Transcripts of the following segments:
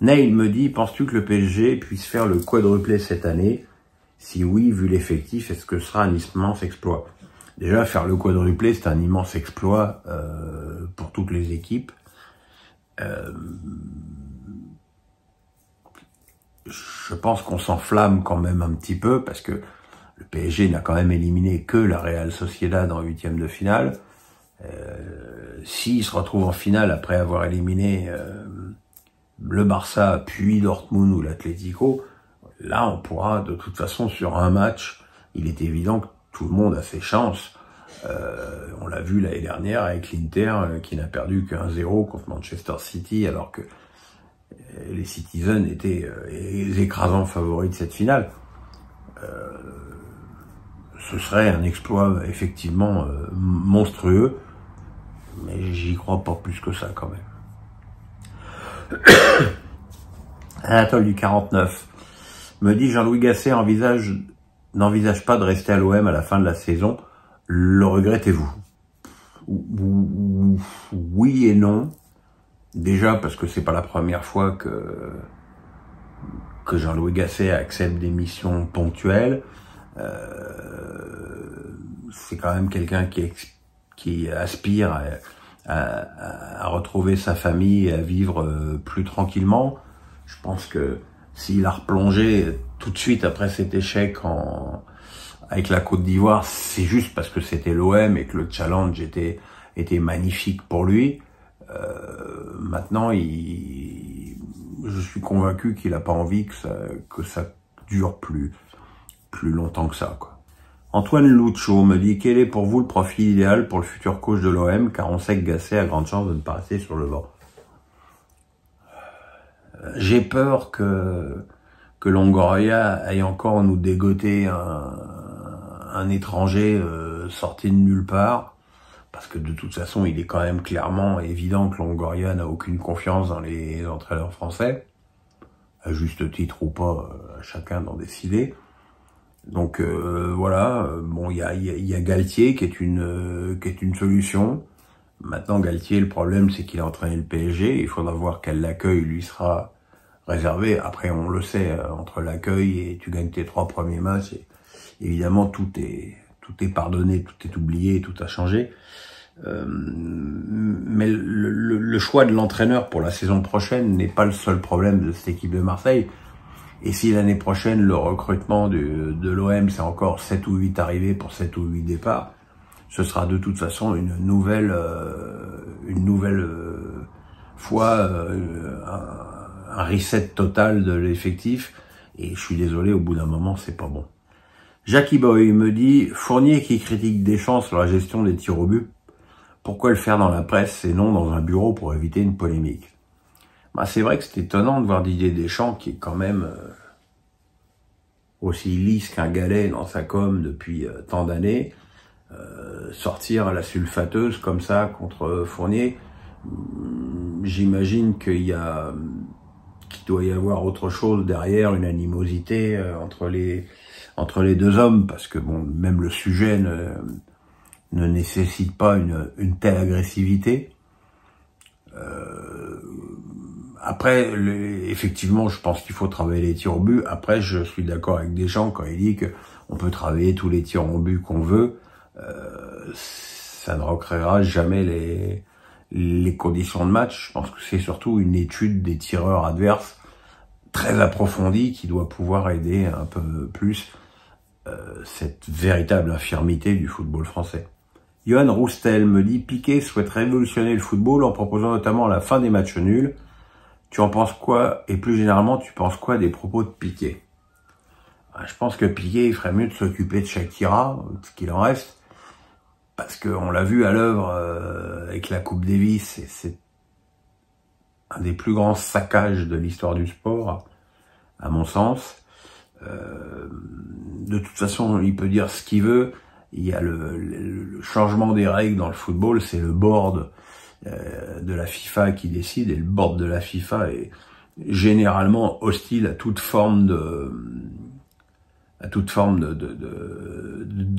Neil me dit, penses-tu que le PSG puisse faire le quadruplé cette année? Si oui, vu l'effectif, est-ce que ce sera un immense exploit? Déjà, faire le quadruplé, c'est un immense exploit pour toutes les équipes. Je pense qu'on s'enflamme quand même un petit peu, parce que le PSG n'a quand même éliminé que la Real Sociedad en 8e de finale. S'il se retrouve en finale après avoir éliminé le Barça, puis Dortmund ou l'Atlético, là on pourra de toute façon sur un match, il est évident que tout le monde a ses chances. On l'a vu l'année dernière avec l'Inter qui n'a perdu que 1-0 contre Manchester City, alors que les Citizens étaient les écrasants favoris de cette finale. Ce serait un exploit effectivement monstrueux, mais j'y crois pas plus que ça quand même. Anatole du 49 me dit, Jean-Louis Gasset n'envisage pas de rester à l'OM à la fin de la saison. Le regrettez-vous? Oui et non. Déjà parce que c'est pas la première fois que Jean-Louis Gasset accepte des missions ponctuelles. C'est quand même quelqu'un qui aspire à retrouver sa famille et à vivre plus tranquillement. Je pense que s'il a replongé tout de suite après cet échec avec la Côte d'Ivoire, c'est juste parce que c'était l'OM et que le challenge était magnifique pour lui. Maintenant, je suis convaincu qu'il n'a pas envie que ça dure plus longtemps que ça, quoi. Antoine Lucho me dit, quel est pour vous le profil idéal pour le futur coach de l'OM, car on sait que Gasset a grande chance de ne pas rester sur le banc. J'ai peur que Longoria aille encore nous dégoter un étranger sorti de nulle part, parce que de toute façon, il est quand même clairement évident que Longoria n'a aucune confiance dans les entraîneurs français, à juste titre ou pas, à chacun d'en décider. Donc voilà, bon, il y a Galtier qui est une solution. Maintenant, Galtier, le problème, c'est qu'il a entraîné le PSG. Il faudra voir quel accueil lui sera réservé. Après, on le sait, entre l'accueil et tu gagnes tes 3 premiers matchs, et évidemment, tout est pardonné, tout est oublié, tout a changé. Mais le choix de l'entraîneur pour la saison prochaine n'est pas le seul problème de cette équipe de Marseille. Et si l'année prochaine, le recrutement de l'OM, c'est encore 7 ou 8 arrivées pour 7 ou 8 départs, ce sera de toute façon une nouvelle fois un reset total de l'effectif. Et je suis désolé, au bout d'un moment, c'est pas bon. Jackie Boy me dit, Fournier qui critique Deschamps sur la gestion des tirs au but, pourquoi le faire dans la presse et non dans un bureau pour éviter une polémique? Bah, c'est vrai que c'est étonnant de voir Didier Deschamps, qui est quand même aussi lisse qu'un galet dans sa com depuis tant d'années, sortir à la sulfateuse comme ça contre Fournier. J'imagine qu'il doit y avoir autre chose derrière, une animosité entre les deux hommes, parce que bon, même le sujet ne nécessite pas une telle agressivité. Après, effectivement, je pense qu'il faut travailler les tirs au but. Après, je suis d'accord avec Deschamps quand il dit que on peut travailler tous les tirs au but qu'on veut. Ça ne recréera jamais les conditions de match. Je pense que c'est surtout une étude des tireurs adverses très approfondie qui doit pouvoir aider un peu plus cette véritable infirmité du football français. Johan Roustel me dit, Piqué souhaite révolutionner le football en proposant notamment la fin des matchs nuls. Tu en penses quoi? Et plus généralement, tu penses quoi des propos de Piqué? Je pense que Piqué, il ferait mieux de s'occuper de Shakira, ce qu'il en reste, parce qu'on l'a vu à l'œuvre avec la Coupe Davis, et c'est un des plus grands saccages de l'histoire du sport, à mon sens. De toute façon, il peut dire ce qu'il veut. Il y a le changement des règles dans le football, c'est le board de la FIFA qui décide, et le board de la FIFA est généralement hostile à toute forme de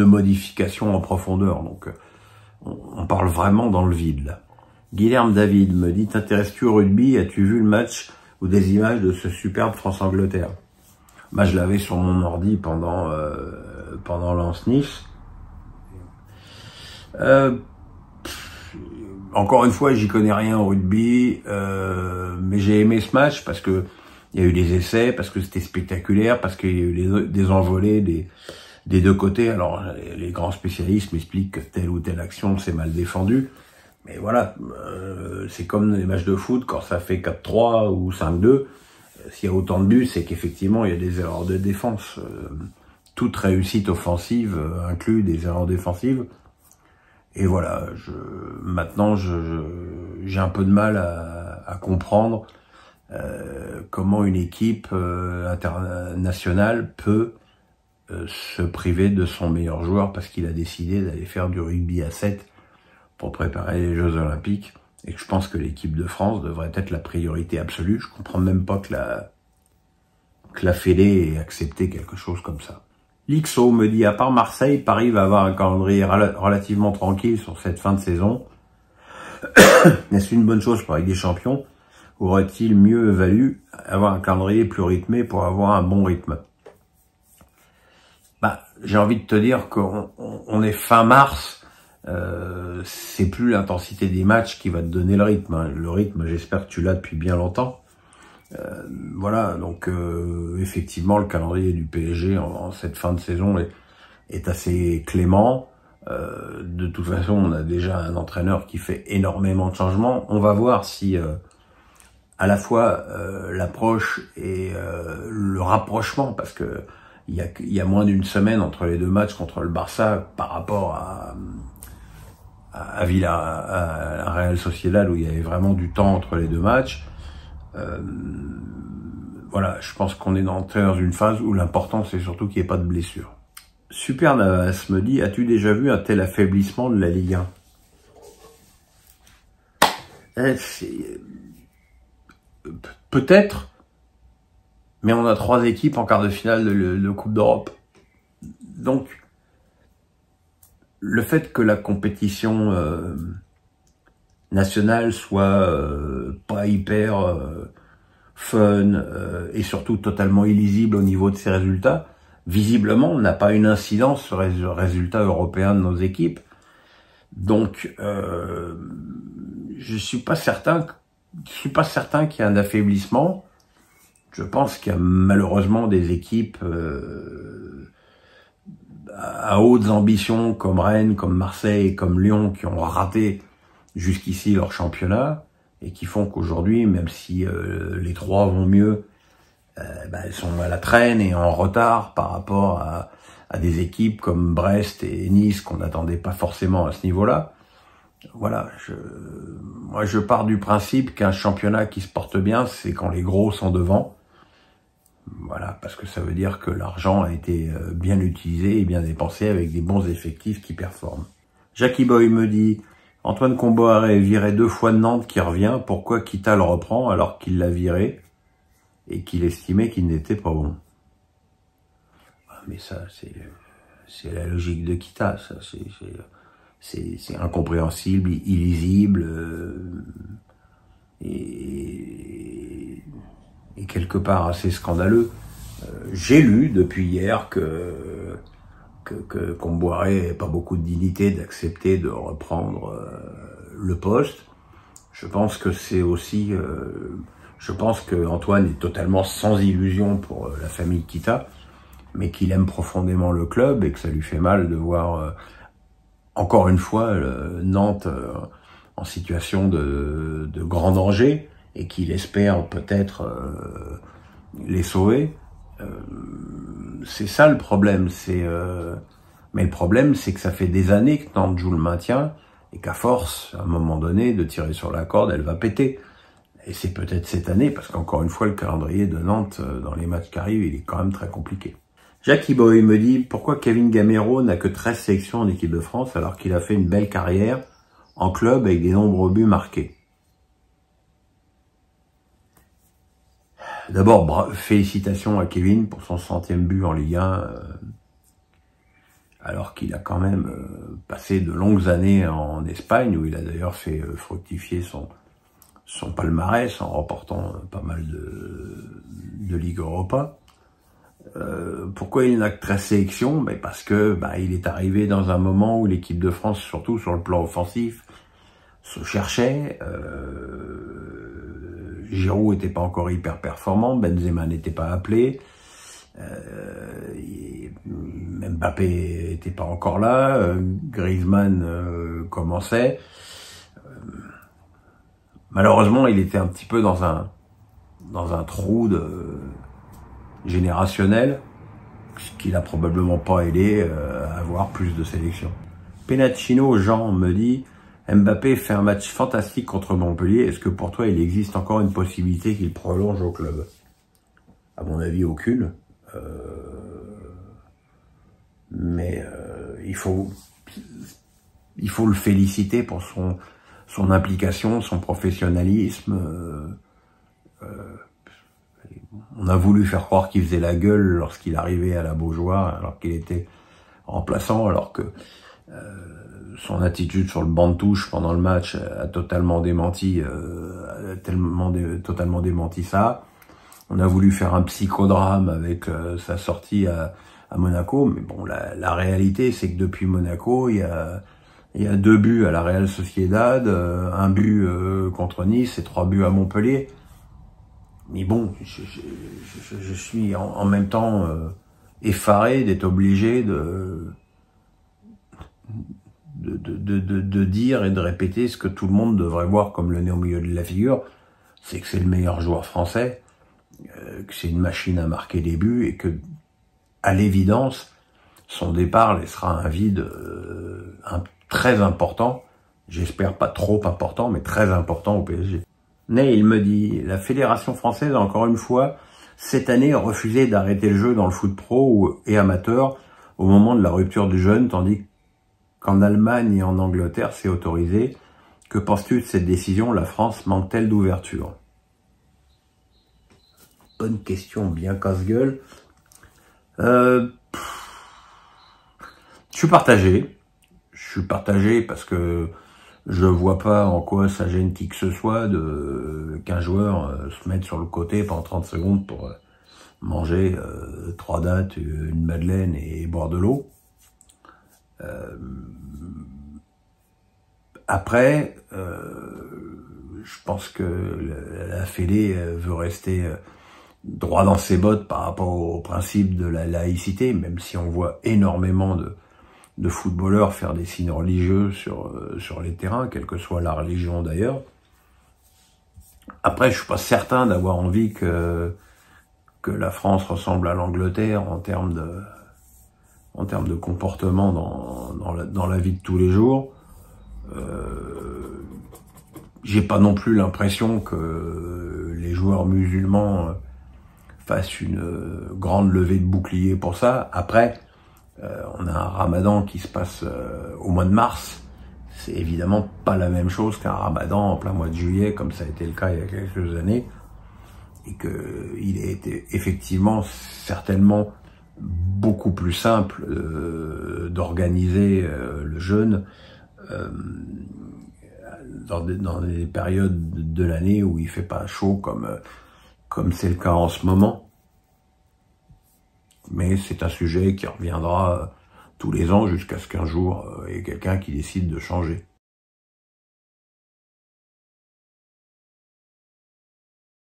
modification en profondeur. Donc on parle vraiment dans le vide là. Guilherme David me dit, t'intéresses-tu au rugby? As-tu vu le match ou des images de ce superbe France-Angleterre. Moi, je l'avais sur mon ordi pendant Lens-Nice. Encore une fois, j'y connais rien au rugby, mais j'ai aimé ce match parce que il y a eu des essais, parce que c'était spectaculaire, parce qu'il y a eu des envolées des deux côtés. Alors, les grands spécialistes m'expliquent que telle ou telle action s'est mal défendue. Mais voilà, c'est comme les matchs de foot, quand ça fait 4-3 ou 5-2, s'il y a autant de buts, c'est qu'effectivement, il y a des erreurs de défense. Toute réussite offensive inclut des erreurs défensives. Et voilà, maintenant, j'ai un peu de mal à comprendre comment une équipe internationale peut se priver de son meilleur joueur parce qu'il a décidé d'aller faire du rugby à 7 pour préparer les Jeux Olympiques, et que je pense que l'équipe de France devrait être la priorité absolue. Je comprends même pas que la Fédé ait accepté quelque chose comme ça. L'XO me dit, à part Marseille, Paris va avoir un calendrier relativement tranquille sur cette fin de saison. Est-ce une bonne chose pour la Ligue des Champions? Aurait-il mieux valu avoir un calendrier plus rythmé pour avoir un bon rythme? Bah, j'ai envie de te dire qu'on est fin mars. C'est plus l'intensité des matchs qui va te donner le rythme. Hein. Le rythme, j'espère que tu l'as depuis bien longtemps. Voilà, donc effectivement, le calendrier du PSG en cette fin de saison est assez clément. De toute façon, on a déjà un entraîneur qui fait énormément de changements. On va voir si à la fois l'approche et le rapprochement, parce que il y a moins d'une semaine entre les deux matchs contre le Barça par rapport à Real Sociedad, où il y avait vraiment du temps entre les deux matchs. Voilà, je pense qu'on est dans une phase où l'important c'est surtout qu'il n'y ait pas de blessure. Super Navas me dit, as-tu déjà vu un tel affaiblissement de la Ligue 1? Peut-être, mais on a 3 équipes en quart de finale de Coupe d'Europe. Donc, le fait que la compétition nationale soit pas hyper fun et surtout totalement illisible au niveau de ses résultats, visiblement, on n'a pas une incidence sur les résultats européens de nos équipes. Donc, je suis pas certain qu'il y ait un affaiblissement. Je pense qu'il y a malheureusement des équipes à hautes ambitions comme Rennes, comme Marseille, comme Lyon qui ont raté jusqu'ici leur championnat et qui font qu'aujourd'hui, même si les 3 vont mieux, elles sont à la traîne et en retard par rapport à des équipes comme Brest et Nice qu'on n'attendait pas forcément à ce niveau-là. Voilà, moi je pars du principe qu'un championnat qui se porte bien, c'est quand les gros sont devant. Voilà, parce que ça veut dire que l'argent a été bien utilisé et bien dépensé avec des bons effectifs qui performent. Jackie Boy me dit, Antoine Comboiré viré 2 fois de Nantes qui revient, pourquoi Kita le reprend alors qu'il l'a viré et qu'il estimait qu'il n'était pas bon? Mais ça, c'est la logique de Kita, ça, c'est incompréhensible, illisible, et quelque part assez scandaleux. J'ai lu depuis hier que Comboiré n'avait pas beaucoup de dignité d'accepter de reprendre le poste. Je pense que c'est aussi, je pense que Antoine est totalement sans illusion pour la famille Kita, mais qu'il aime profondément le club et que ça lui fait mal de voir encore une fois Nantes en situation de grand danger et qu'il espère peut-être les sauver. C'est ça le problème. Mais le problème, c'est que ça fait des années que Nantes joue le maintien et qu'à force, à un moment donné, de tirer sur la corde, elle va péter. Et c'est peut-être cette année, parce qu'encore une fois, le calendrier de Nantes, dans les matchs qui arrivent, il est quand même très compliqué. Jackie Boy me dit, pourquoi Kevin Gamero n'a que 13 sélections en équipe de France alors qu'il a fait une belle carrière en club avec des nombreux buts marqués? D'abord, félicitations à Kevin pour son 100e but en Ligue 1, alors qu'il a quand même passé de longues années en Espagne, où il a d'ailleurs fait fructifier son palmarès en remportant pas mal de Ligue Europa. Pourquoi il n'a que 13 sélections? Parce que il est arrivé dans un moment où l'équipe de France, surtout sur le plan offensif, se cherchait. Giroud était pas encore hyper performant, Benzema n'était pas appelé, Mbappé était pas encore là, Griezmann commençait. Malheureusement, il était un petit peu dans un trou générationnel, ce qui l'a probablement pas aidé à avoir plus de sélections. Penacino Jean me dit: Mbappé fait un match fantastique contre Montpellier. Est-ce que pour toi, il existe encore une possibilité qu'il prolonge au club? À mon avis, aucune. Mais il faut le féliciter pour son implication, son professionnalisme. On a voulu faire croire qu'il faisait la gueule lorsqu'il arrivait à la Beaujoire, alors qu'il était remplaçant, alors que son attitude sur le banc de touche pendant le match a totalement démenti, totalement démenti ça. On a voulu faire un psychodrame avec sa sortie à Monaco, mais bon, la réalité, c'est que depuis Monaco, il y a 2 buts à la Real Sociedad, 1 but contre Nice et 3 buts à Montpellier. Mais bon, je suis en même temps effaré d'être obligé de dire et de répéter ce que tout le monde devrait voir comme le nez au milieu de la figure, c'est que c'est le meilleur joueur français, que c'est une machine à marquer des buts et que, à l'évidence, son départ laissera un vide très important, j'espère pas trop important, mais très important au PSG. Mais il me dit: la Fédération française a encore une fois, cette année, refusé d'arrêter le jeu dans le foot pro et amateur au moment de la rupture du jeûne, tandis qu'en Allemagne et en Angleterre, c'est autorisé. Que penses-tu de cette décision? La France manque-t-elle d'ouverture? Bonne question, bien casse-gueule. Je suis partagé. Je suis partagé parce que je vois pas en quoi ça gêne qui que ce soit qu'un joueur se mette sur le côté pendant 30 secondes pour manger 3 dattes, une madeleine et boire de l'eau. Après, je pense que la Fédé veut rester droit dans ses bottes par rapport au principe de la laïcité, même si on voit énormément de footballeurs faire des signes religieux sur les terrains, quelle que soit la religion d'ailleurs. Après, je suis pas certain d'avoir envie que la France ressemble à l'Angleterre en termes de comportement dans la vie de tous les jours. J'ai pas non plus l'impression que les joueurs musulmans fassent une grande levée de bouclier pour ça. Après, on a un ramadan qui se passe au mois de mars. C'est évidemment pas la même chose qu'un ramadan en plein mois de juillet, comme ça a été le cas il y a quelques années. Et que il a été effectivement, certainement, beaucoup plus simple d'organiser le jeûne dans des périodes de l'année où il fait pas chaud comme c'est le cas en ce moment. Mais c'est un sujet qui reviendra tous les ans jusqu'à ce qu'un jour il y ait quelqu'un qui décide de changer.